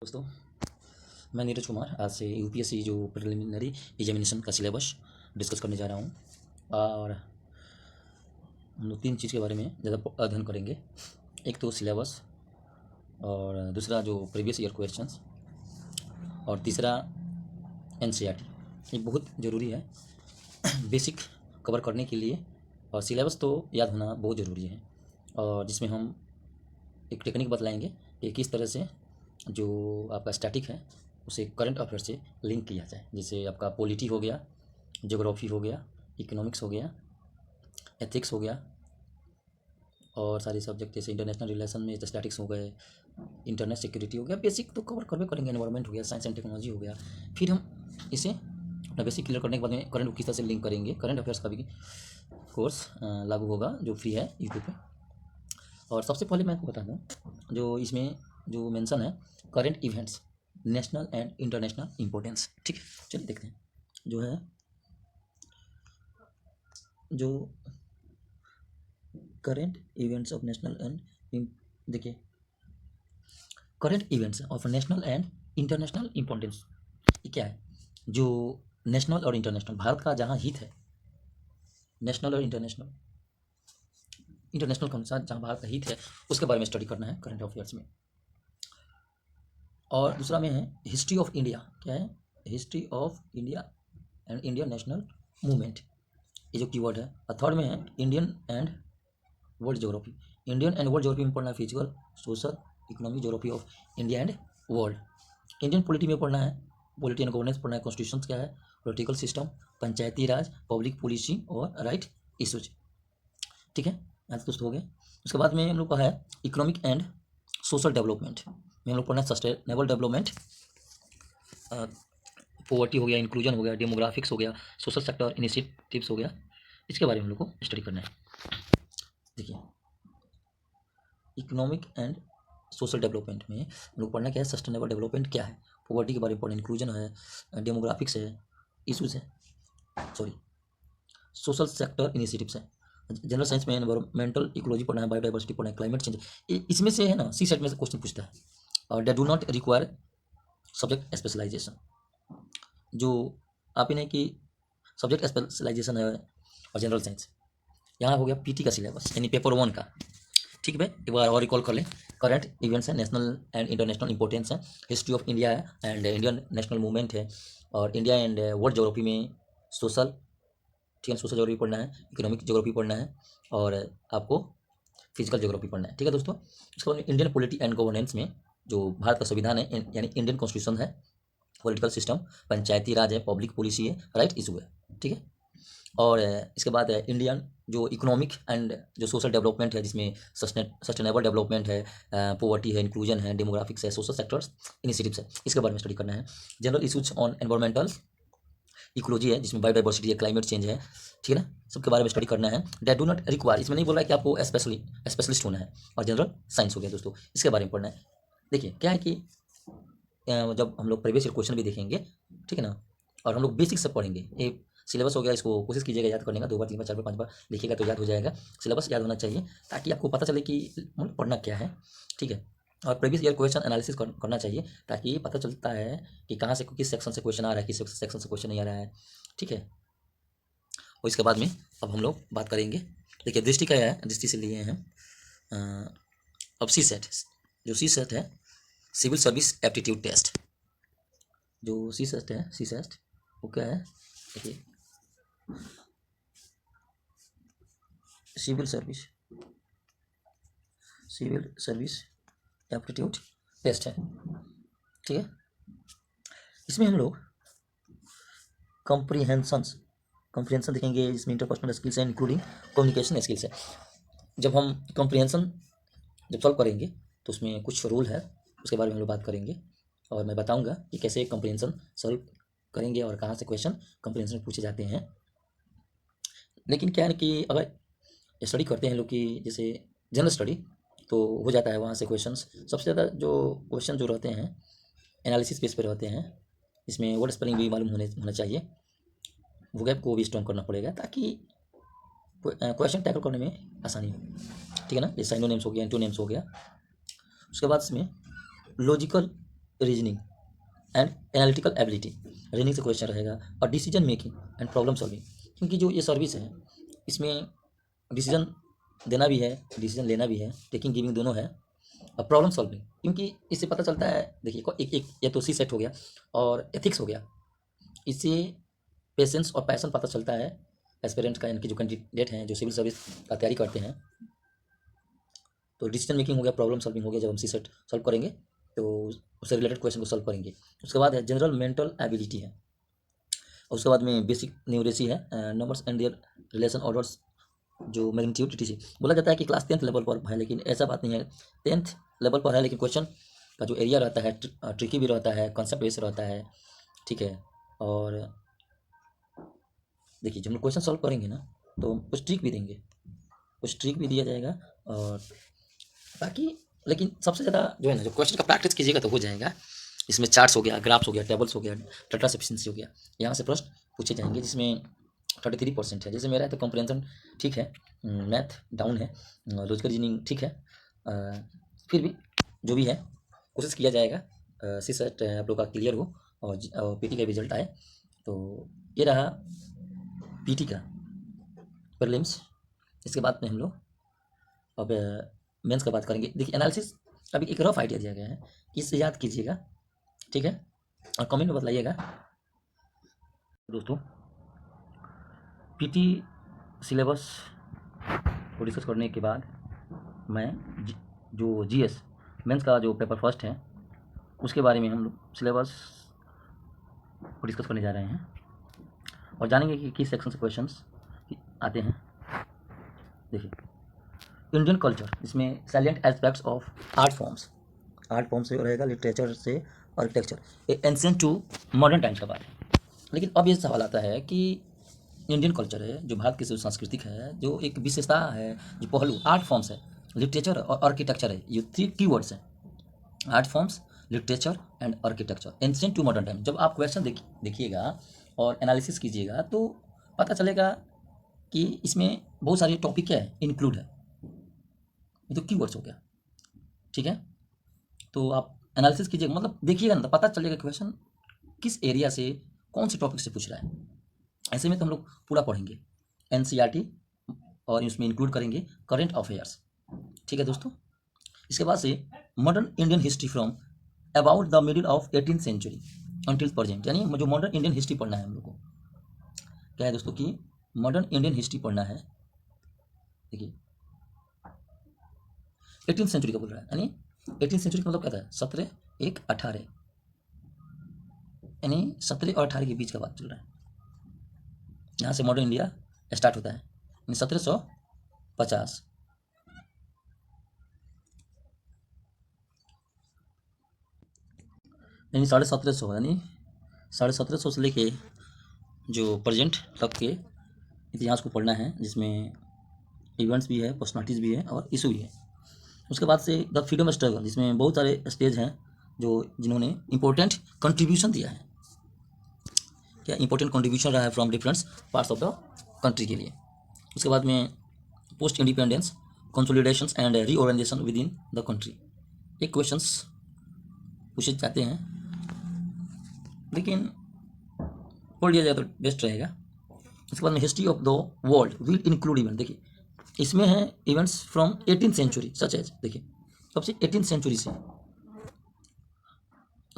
दोस्तों, मैं नीरज कुमार आज से यूपीएससी जो प्रिलिमिनरी एग्जामिनेशन का सिलेबस डिस्कस करने जा रहा हूँ। और हम लोग तीन चीज़ के बारे में ज़्यादा अध्ययन करेंगे। एक तो सिलेबस, और दूसरा जो प्रीवियस ईयर क्वेश्चंस, और तीसरा एनसीईआरटी। ये बहुत ज़रूरी है बेसिक कवर करने के लिए, और सिलेबस तो याद होना बहुत ज़रूरी है। और जिसमें हम एक टेक्निक बतलाएंगे कि किस तरह से जो आपका स्टैटिक है उसे करंट अफेयर से लिंक किया जाए। जैसे आपका पॉलिटी हो गया, ज्योग्राफी हो गया, इकोनॉमिक्स हो गया, एथिक्स हो गया, और सारे सब्जेक्ट जैसे इंटरनेशनल रिलेशन में स्टैटिक्स हो गए, इंटरनेट सिक्योरिटी हो गया। बेसिक तो कवर करवे करेंगे, एनवायरनमेंट हो गया, साइंस एंड टेक्नोलॉजी हो गया। फिर हम इसे अपना बेसिक क्लियर करने के बाद में करंट किस तरह से लिंक करेंगे। करंट अफेयर्स का भी कोर्स लागू होगा जो फ्री है यूट्यूब पे। और सबसे पहले मैं आपको बता दूँ, जो इसमें जो मेंशन है current events national and international importance. ठीक है, चलिए देखते हैं। जो है जो current events of national and, देखिए, current events of national and international importance ये क्या है? जो नेशनल और इंटरनेशनल, भारत का जहाँ हित है, नेशनल और इंटरनेशनल, इंटरनेशनल के साथ जहाँ भारत का हित है उसके बारे में स्टडी करना है करंट अफेयर्स में। और दूसरा में है हिस्ट्री ऑफ इंडिया। क्या है? History of India and Indian national movement, ये जो कीवर्ड है। और थर्ड में है Indian and world geography. Indian and world geography में पढ़ना है physical, social, economic geography of India and world. Indian polity में पढ़ना है पॉलिटी एंड गवर्नेंस पढ़ना है, कॉन्स्टिट्यूशन क्या है, पॉलिटिकल सिस्टम, पंचायती राज, पब्लिक पॉलिसी और राइट इशूज। ठीक है, आज दोस्त हो गए। उसके बाद में हम लोग का है इकोनॉमिक एंड सोशल डेवलपमेंट में हम लोग पढ़ना है सस्टेनेबल डेवलपमेंट, पॉवर्टी हो गया, इंक्लूजन हो गया, डेमोग्राफिक्स हो गया, सोशल सेक्टर इनिशिएटिव्स हो गया। इसके बारे में हम लोग को स्टडी करना है। देखिए, इकोनॉमिक एंड सोशल डेवलपमेंट में हम लोग पढ़ना क्या है, सस्टेनेबल डेवलपमेंट क्या है, पॉवर्टी के बारे में पढ़ना, इंक्लूजन है, डेमोग्राफिक्स है, इशूज है, सॉरी, सोशल सेक्टर इनिशिएटिव्स है। जनरल साइंस में एनवायरमेंटल इकोलॉजी पढ़ना है, बायोडाइवर्सिटी पढ़ना है, क्लाइमेट चेंज। इसमें से है ना सी सेट में से क्वेश्चन पूछता है। और they do not require subject specialisation. जो आप इन्हें कि सब्जेक्ट स्पेशलाइजेशन है और जनरल साइंस, यहाँ हो गया पीटी का सिलेबस यानी पेपर 1 का। ठीक है, एक बार और रिकॉल कर लें। करंट इवेंट्स है, नेशनल एंड इंटरनेशनल इंपॉर्टेंस है, हिस्ट्री ऑफ इंडिया है एंड इंडियन नेशनल मूवमेंट है, और इंडिया एंड वर्ल्ड ज्योग्राफी में सोशल, ठीक है, सोशल ज्योग्राफी पढ़ना है, इकोनॉमिक ज्योग्राफी पढ़ना है, और आपको फिजिकल ज्योग्राफी पढ़ना है। ठीक है दोस्तों। उसके बाद इंडियन पॉलिटी एंड गवर्नेंस में जो भारत का संविधान है यानी इंडियन कॉन्स्टिट्यूशन है, पॉलिटिकल सिस्टम, पंचायती राज है, पब्लिक पॉलिसी है, राइट इशू है। ठीक है, और इसके बाद है इंडियन जो इकोनॉमिक एंड जो सोशल डेवलपमेंट है, जिसमें सस्टेनेबल डेवलपमेंट है, पॉवर्टी है, इंक्लूजन है, डेमोग्राफिक्स है, सोशल सेक्टर्स इनिशिएटिव्स है। इसके बारे में स्टडी करना है। General issues on environmental ecology है, जिसमें बायोडाइवर्सिटी है, क्लाइमेट चेंज है। ठीक है ना, सबके बारे में स्टडी करना है। दैट डू नॉट रिक्वायर, इसमें नहीं बोला है कि आपको स्पेशलिस्ट होना है। और जनरल साइंस हो गया दोस्तों, इसके बारे में पढ़ना है। देखिए क्या है कि जब हम लोग प्रीवियस ईयर क्वेश्चन भी देखेंगे, ठीक है ना, और हम लोग बेसिक सब पढ़ेंगे। ये सिलेबस हो गया, इसको कोशिश कीजिएगा याद करने का, 2 बार 3 बार 4 बार 5 बार लिखिएगा तो याद हो जाएगा। सिलेबस याद होना चाहिए ताकि आपको पता चले कि पढ़ना क्या है। ठीक है, और प्रीवियस ईयर क्वेश्चन एनालिसिस करना चाहिए ताकि पता चलता है कि कहाँ से किस सेक्शन से क्वेश्चन आ रहा है, किस सेक्शन से क्वेश्चन नहीं आ रहा है। ठीक है, और इसके बाद में अब हम लोग बात करेंगे। देखिए दृष्टि का है, दृष्टि से लिए हैं अब सी सेट, जो सी सेट है सिविल सर्विस एप्टीट्यूड टेस्ट। जो सी सेट है, सी सेट वो क्या है, देखिए सिविल सर्विस एप्टीट्यूड टेस्ट है। ठीक है, इसमें हम लोग कॉम्प्रिहेंशन देखेंगे, इसमें इंटरपर्सनल स्किल्स है इंक्लूडिंग कम्युनिकेशन स्किल्स है। जब हम कॉम्प्रिहेंशन जब सॉल्व करेंगे तो उसमें कुछ रूल है, उसके बारे में हम लोग बात करेंगे, और मैं बताऊंगा कि कैसे कॉम्प्रिहेंशन सॉल्व करेंगे और कहाँ से क्वेश्चन कॉम्प्रिहेंशन पूछे जाते हैं। लेकिन क्या है कि अगर स्टडी करते हैं लोग कि जैसे जनरल स्टडी, तो हो जाता है वहाँ से क्वेश्चंस। सबसे ज़्यादा जो क्वेश्चन जो रहते हैं एनालिसिस बेस पे रहते हैं, इसमें वर्ड स्पेलिंग भी मालूम होना चाहिए, वोकैब को भी स्ट्रॉन्ग करना पड़ेगा ताकि क्वेश्चन टैकल करने में आसानी हो। ठीक है ना, ये साइनोनिम्स हो गया, एंटोनिम्स हो गया। उसके बाद इसमें logical reasoning and analytical ability, reasoning से क्वेश्चन रहेगा, और decision making and problem solving, क्योंकि जो ये सर्विस है इसमें डिसीजन देना भी है, डिसीजन लेना भी है, टेकिंग गिविंग दोनों है, और प्रॉब्लम सॉल्विंग, क्योंकि इससे पता चलता है, देखिए एक एक ये तो सी सेट हो गया और एथिक्स हो गया, इससे पेशेंस और पैशन पता चलता है एस्पिरेंट का, यानी कि जो कैंडिडेट हैं जो सिविल सर्विस का तैयारी करते हैं। तो डिसीजन मेकिंग हो गया, प्रॉब्लम सॉल्विंग हो गया, जब हम सी सेट सॉल्व करेंगे तो उससे रिलेटेड क्वेश्चन को सॉल्व करेंगे। उसके बाद है जनरल मेंटल एबिलिटी है, और उसके बाद में बेसिक न्यूरेसी है, numbers and there relation orders, जो मैग्नीट्यूड टीटीसी। बोला जाता है कि क्लास 10th लेवल पर है, लेकिन ऐसा बात नहीं है, 10th लेवल पर है, लेकिन क्वेश्चन का जो एरिया रहता है ट्रिकी भी रहता है, कॉन्सेप्ट बेस्ड रहता है, ठीक है। और देखिए जब हम क्वेश्चन सॉल्व करेंगे ना तो कुछ ट्रिक भी देंगे, कुछ ट्रिक भी दिया जाएगा, और बाकी लेकिन सबसे ज़्यादा जो है ना, जो क्वेश्चन का प्रैक्टिस कीजिएगा तो हो जाएगा। इसमें चार्ट्स हो गया, ग्राफ्स हो गया, टेबल्स हो गया, डाटा सफिशिएंसी हो गया, यहाँ से प्रश्न पूछे जाएंगे, जिसमें 33% है। जैसे मेरा है तो कंप्रेंशन ठीक है, मैथ डाउन है, लॉजिकल रीजनिंग ठीक है, फिर भी जो भी है कोशिश किया जाएगा सी सेट आप लोग का क्लियर हो, और पीटी का रिजल्ट आए। तो ये रहा पीटी का प्रीलिम्स। इसके बाद में हम लोग अब मेंस का बात करेंगे। देखिए एनालिसिस अभी एक रफ आइडिया दिया गया है, इससे याद कीजिएगा, ठीक है, और कमेंट में बताइएगा। दोस्तों पीटी सिलेबस को डिस्कस करने के बाद मैं जो जीएस मेंस का जो पेपर फर्स्ट है उसके बारे में हम लोग सिलेबस को डिस्कस करने जा रहे हैं, और जानेंगे कि किस सेक्शन से क्वेश्चंस आते हैं। देखिए इंडियन कल्चर, इसमें salient aspects of art forms से रहेगा, लिटरेचर से architecture, ancient to modern times का बात है। लेकिन अब ये सवाल आता है कि इंडियन कल्चर है, जो भारत की जो सांस्कृतिक है, जो एक विशेषता है, जो पहलू आर्ट फॉर्म्स है, लिटरेचर और आर्किटेक्चर है, ये 3 कीवर्ड्स हैं, art forms, literature and architecture, ancient to modern time. जब आप क्वेश्चन देखिएगा और एनालिसिस कीजिएगा तो पता चलेगा कि इसमें बहुत सारे टॉपिक क्या है इंक्लूड है, ये तो कीवर्ड्स हो गया, ठीक है। तो आप एनालिसिस कीजिएगा, मतलब देखिएगा ना तो पता चलेगा क्वेश्चन किस एरिया से कौन से टॉपिक से पूछ रहा है। ऐसे में तो हम लोग पूरा पढ़ेंगे एनसीईआरटी, और इसमें इंक्लूड करेंगे करंट अफेयर्स, ठीक है दोस्तों। इसके बाद से modern Indian history from about the middle of 18th century until present, यानी जो मॉडर्न इंडियन हिस्ट्री पढ़ना है हम लोग को, क्या है दोस्तों कि मॉडर्न इंडियन हिस्ट्री पढ़ना है। देखिए 18th सेंचुरी का बोल रहा है, यानी 18th सेंचुरी का मतलब क्या था, 17 1 18, यानी 17 और 18 के बीच का बात चल रहा है। यहाँ से मॉडर्न इंडिया स्टार्ट होता है, यानी 1750, यानी 1750, यानी 1750 से लेके जो प्रेजेंट तक के इतिहास को पढ़ना है, जिसमें इवेंट्स भी है, पर्सनालिटीज़ भी है, और इशू भी है। उसके बाद से द फ्रीडम स्ट्रगल, जिसमें बहुत सारे स्टेज हैं जो जिन्होंने इम्पोर्टेंट कंट्रीब्यूशन दिया है, क्या इंपॉर्टेंट कंट्रीब्यूशन रहा है from different parts of the country के लिए। उसके बाद में post independence consolidation and reorganisation within the country, ये क्वेश्चंस पूछे जाते हैं, लेकिन पढ़ लिया जाए तो बेस्ट रहेगा। उसके बाद में history of the world will include event, देखिए इसमें है events from 18th century such as, देखिए सबसे 18th सेंचुरी से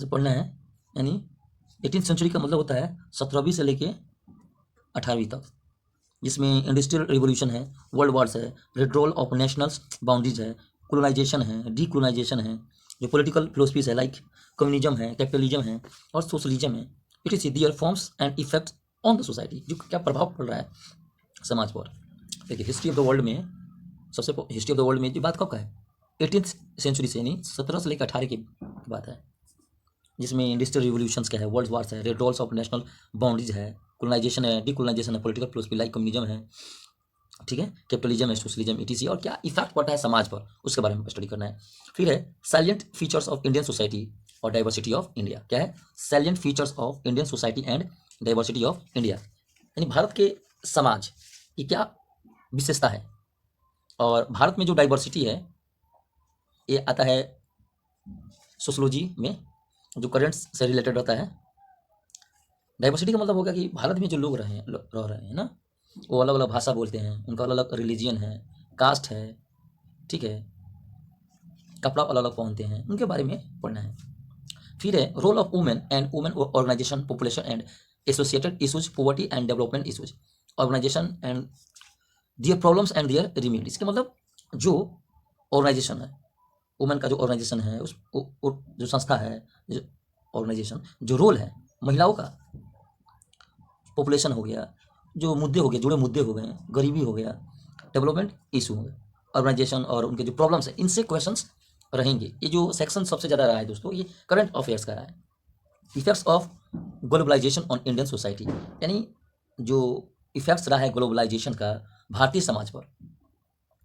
पढ़ना है, यानी 18th सेंचुरी का मतलब होता है 17वीं से लेके 18वीं तक, जिसमें इंडस्ट्रियल रिवोल्यूशन है, वर्ल्ड वार्स है, विड्रॉल ऑफ नेशनल बाउंड्रीज है, कोलोनाइजेशन है, डीकोलोनाइजेशन है, जो पॉलिटिकल फिलोसफीज है लाइक कम्युनिज्म है, कैपिटलिज्म है, और सोशलिज्म है। It is their forms and effect on the society, जो क्या प्रभाव पड़ रहा है समाज पर। देखिए हिस्ट्री ऑफ द वर्ल्ड में सबसे हिस्ट्री ऑफ द वर्ल्ड में जो बात कब का है, 18th सेंचुरी से, यानी 17 से लेकर 18 की बात है, जिसमें इंडस्ट्रियल रिवोल्यूशंस क्या है, वर्ल्ड वार्स है, विड्रॉल्स ऑफ नेशनल बाउंड्रीज है, कोलोनाइजेशन है, डीकोलोनाइजेशन है, पॉलिटिकल फिलोसफी लाइक कम्युनिज्म है, ठीक है, कैपिटलिज्म है, सोशलिज्म इटीसी, और क्या इफेक्ट पड़ता है समाज पर, उसके बारे में स्टडी करना है। फिर है salient features of Indian society और डाइवर्सिटी ऑफ इंडिया, क्या है salient features of Indian society and diversity of India, यानी भारत के समाज की क्या विशेषता है, और भारत में जो डाइवर्सिटी है ये आता है सोशोलॉजी में, जो करंट से रिलेटेड रहता है। डाइवर्सिटी का मतलब हो गया कि भारत में जो लोग रह रहे हैं ना, वो अलग अलग भाषा बोलते हैं, उनका अलग अलग रिलीजियन है, कास्ट है, ठीक है, कपड़ा अलग अलग पहनते हैं, उनके बारे में पढ़ना है। फिर है role of women and women organisation, population and associated issues, poverty and development issues, organisation and their problems and their remedy. इसके मतलब जो ऑर्गेनाइजेशन है, वुमेन का जो ऑर्गेनाइजेशन है, जो संस्था है, जो ऑर्गेनाइजेशन, जो रोल है महिलाओं का, पॉपुलेशन हो गया, जो मुद्दे हो गए, जुड़े मुद्दे हो गए, गरीबी हो गया, डेवलपमेंट इशू हो गए, ऑर्गेनाइजेशन और उनके जो प्रॉब्लम्स है, इनसे क्वेश्चंस रहेंगे। ये जो सेक्शन सबसे ज़्यादा रहा है दोस्तों, ये करंट अफेयर्स का रहा है। Effects of globalisation on Indian society, यानी जो इफेक्ट्स रहा है ग्लोबलाइजेशन का भारतीय समाज पर,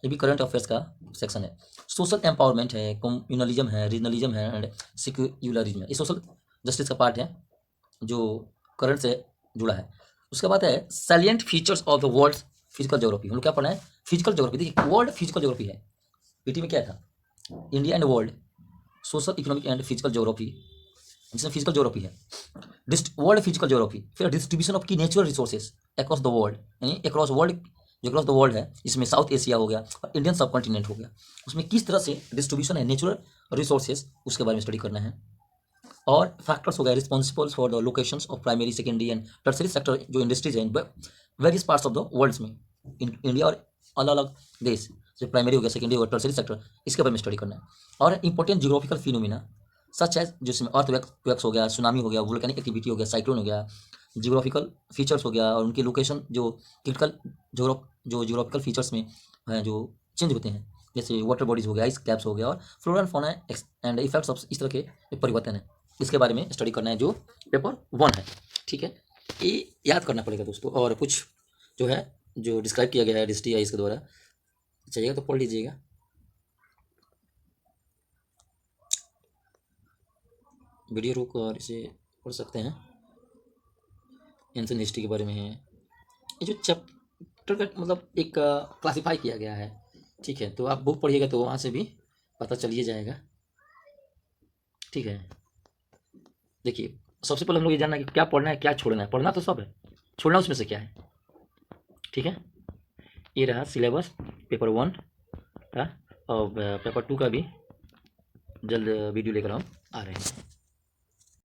ये भी करंट अफेयर्स का सेक्शन है। सोशल एम्पावरमेंट है, कम्युनलिज्म है, रीजनलिज्म है एंड सेक्युलरिज्म है। ये सोशल जस्टिस का पार्ट है जो करंट से जुड़ा है। उसके बाद है salient features of the world physical geography. हम लोग क्या पढ़ना है? Physical geography. देखिए वर्ल्ड फिजिकल ज्योग्राफी है, पीटी में क्या था, India and world social economic and physical geography, जिसमें फिजिकल ज्योग्राफी है, वर्ल्ड फिजिकल ज्योग्राफी। फिर डिस्ट्रीब्यूशन ऑफ की natural resources across the world, यानी अक्रॉस वर्ल्ड, जो अक्रॉस द वर्ल्ड है, इसमें साउथ एशिया हो गया और इंडियन सब कॉन्टिनेंट हो गया, उसमें किस तरह से डिस्ट्रीब्यूशन है नेचुरल रिसोर्सेज, उसके बारे में स्टडी करना है। और फैक्टर्स हो गया responsible for the locations of primary, secondary and tertiary sector, जो इंडस्ट्रीज हैं various parts of the world में, इंडिया और अलग अलग देश, जो प्राइमरी हो गया, सेकेंडरी हो गया, टर्सरी सेक्टर, इसके बारे में स्टडी करना है। और इंपॉर्टेंट जियोग्राफिकल फिनोमिना सच है, जिसमें अर्थक्वेक्स हो गया, सुनामी हो गया, वोल्केनिक एक्टिविटी हो गया, साइक्लोन हो गया, जियोग्राफिकल फीचर्स हो गया और उनकी लोकेशन जो क्रिटिकल जो जियोग्राफिकल फीचर्स में हैं जो चेंज होते हैं, जैसे वाटर बॉडीज हो गया, आइस कैप्स हो गया, और flora and fauna and effects of इस तरह के परिवर्तन है, इसके बारे में स्टडी करना है, जो पेपर 1 है। ठीक है, ये याद करना पड़ेगा दोस्तों। और कुछ जो है जो डिस्क्राइब किया गया है DSTI इसके द्वारा, चाहिएगा तो पढ़ लीजिएगा। वीडियो रोक और इसे पढ़ सकते हैं। एंशिएंट हिस्ट्री के बारे में है, ये जो चैप्टर का मतलब एक क्लासीफाई किया गया है। ठीक है, तो आप बुक पढ़िएगा तो वहाँ से भी पता चलिए जाएगा। ठीक है, देखिए सबसे पहले हम लोग ये जानना है कि क्या पढ़ना है, क्या छोड़ना है। पढ़ना तो सब है, छोड़ना उसमें से क्या है। ठीक है, ये रहा सिलेबस पेपर 1 का, और पेपर 2 का भी जल्द वीडियो लेकर हम आ रहे हैं।